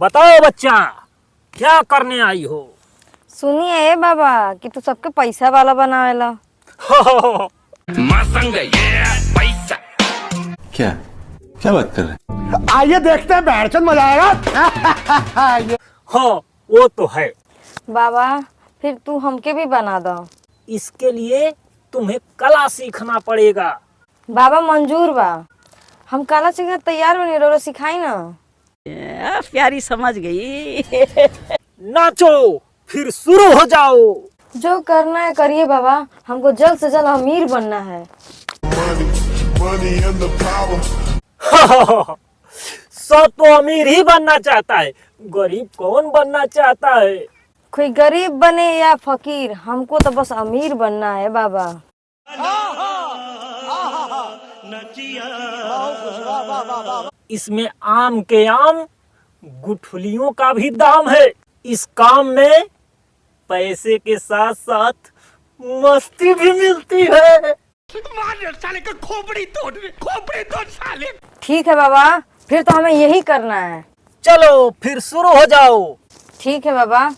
बताओ बच्चा, क्या करने आई हो? सुनिए बाबा कि तू सबके पैसा वाला बनावेला। पैसा क्या क्या बात कर रहे हैं? आइए देखते हैं, बैठचंद मजा आएगा। हाँ वो तो है। बाबा फिर तू हमके भी बना दो। इसके लिए तुम्हें कला सीखना पड़ेगा। बाबा मंजूर बा, हम कला सीखने तैयार बनी, रो सिखाई ना। प्यारी समझ गई। नाचो फिर शुरू हो जाओ। जो करना है करिए बाबा, हमको जल्द से जल्द अमीर बनना है। सब तो अमीर ही बनना चाहता है, गरीब कौन बनना चाहता है? कोई गरीब बने या फकीर, हमको तो बस अमीर बनना है बाबा। इसमें आम के आम गुठलियों का भी दाम है। इस काम में पैसे के साथ साथ मस्ती भी मिलती है। साले का खोपड़ी तोड़ साले। ठीक है बाबा, फिर तो हमें यही करना है। चलो फिर शुरू हो जाओ। ठीक है बाबा।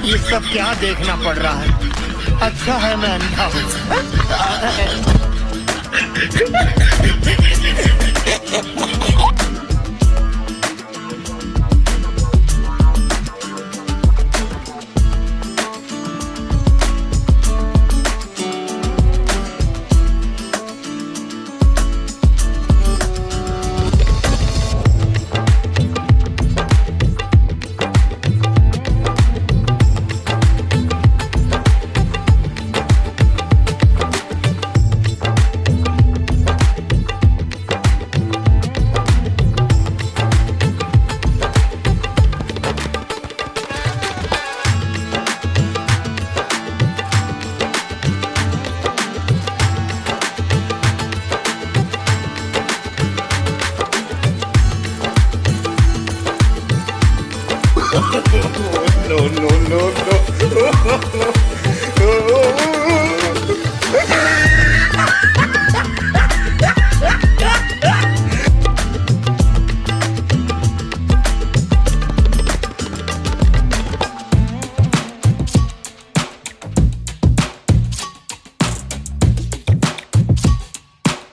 ये सब क्या देखना पड़ रहा है? अच्छा है मैं अंधा हूँ।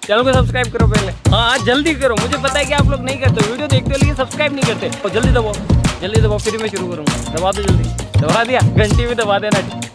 चैनल को सब्सक्राइब करो पहले। हाँ जल्दी करो, मुझे पता है कि आप लोग नहीं करते, वीडियो देखते हो लेकिन सब्सक्राइब नहीं करते। तो जल्दी दबाओ, फिर मैं शुरू करूँगा। दबा दो जल्दी, दबा दिया, घंटी भी दबा देना।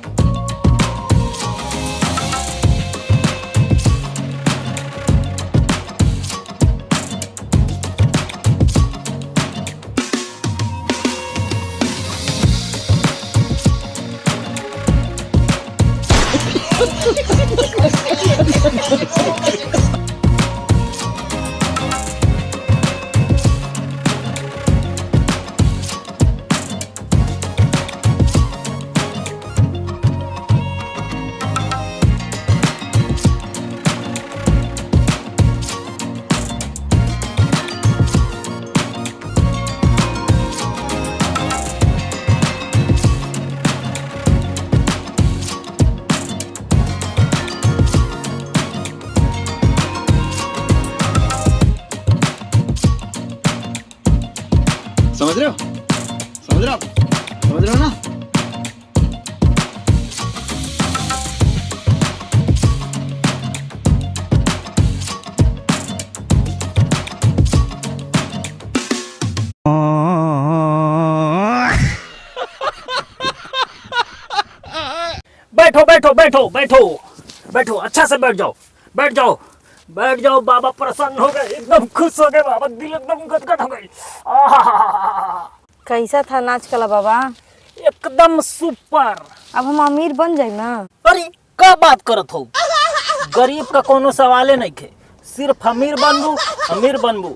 समझ रहे हो ना? बैठो बैठो बैठो बैठो बैठो, अच्छा से बैठ जाओ, बैठ जाओ, बैठ जाओ। बाबा प्रसन्न हो गए, एकदम खुश हो गए बाबा, दिल एकदम गदगद हो गई। कैसा था नाच कला बाबा? एकदम सुपर। अब हम अमीर बन जाए ना। अरे क्या बात करत हो, गरीब का कोनो सवाले नहीं थे, सिर्फ अमीर बनबू।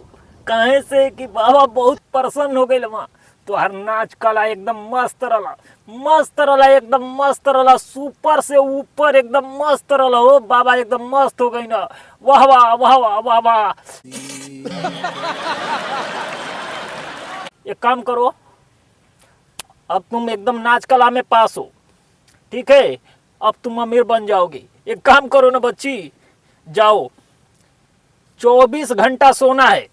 कहे से कि बाबा बहुत प्रसन्न हो गए वहाँ। तोहर नाच कला एकदम मस्त रहा, एकदम मस्त रहा, सुपर से ऊपर एकदम मस्त रहा हो बाबा, एकदम मस्त हो गई ना। वाह वाह वाह वाह वाह वाह। एक काम करो, अब तुम एकदम नाच कला में पास हो, ठीक है? अब तुम अमीर बन जाओगी। एक काम करो ना बच्ची, जाओ 24 घंटा सोना है।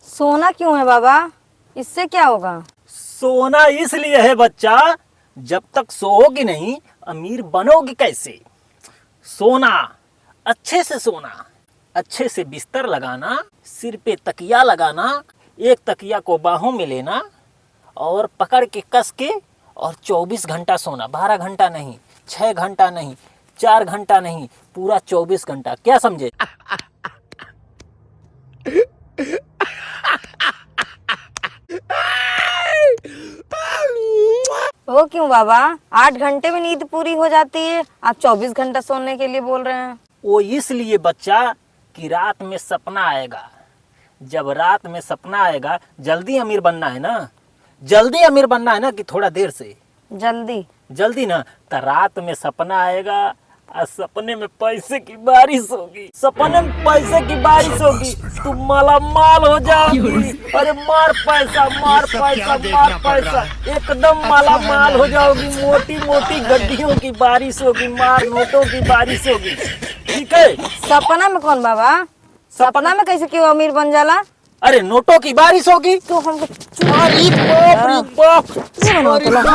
सोना क्यों है बाबा, इससे क्या होगा? सोना इसलिए है बच्चा, जब तक सोओगी नहीं अमीर बनोगी कैसे? सोना, अच्छे से सोना, अच्छे से बिस्तर लगाना, सिर पे तकिया लगाना, एक तकिया को बाहों में लेना और पकड़ के कस के, और 24 घंटा सोना। 12 घंटा नहीं, 6 घंटा नहीं, 4 घंटा नहीं, पूरा 24 घंटा। क्या समझे? वो क्यों बाबा, 8 घंटे में नींद पूरी हो जाती है, आप 24 घंटा सोने के लिए बोल रहे हैं? वो इसलिए बच्चा कि रात में सपना आएगा। जब रात में सपना आएगा, जल्दी अमीर बनना है ना, जल्दी अमीर बनना है ना कि थोड़ा देर से? जल्दी। जल्दी ना। तो रात में सपना आएगा और सपने में पैसे की बारिश होगी, सपने में पैसे की बारिश होगी, तुम मालामाल हो जाओगी। अरे मार पैसा, मार पैसा, मार पैसा, एकदम मालामाल हो जाओगी। मोटी मोटी गड्डियों की बारिश होगी, मार नोटों की बारिश होगी, ठीक है? सपना में कौन बाबा, सपना में कैसे क्यों अमीर बन जाला? अरे नोटों की बारिश होगी। तो हमको अरे बाप रे बाप, ये बनो तो लोग,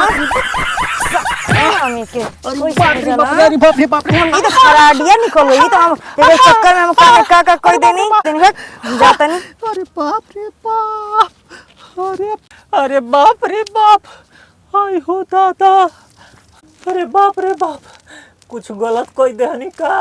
अमीर के कोई समझ ना। अरे बाप रे बाप रे, हम तो खराडिया निकल गई, तो हम तेरे चक्कर में हम का कोई देनी दिन भर जाता नहीं। अरे बाप रे बाप, अरे बाप रे बाप, हाय हो दादा, अरे बाप रे बाप, कुछ गलत कोई देहनी का।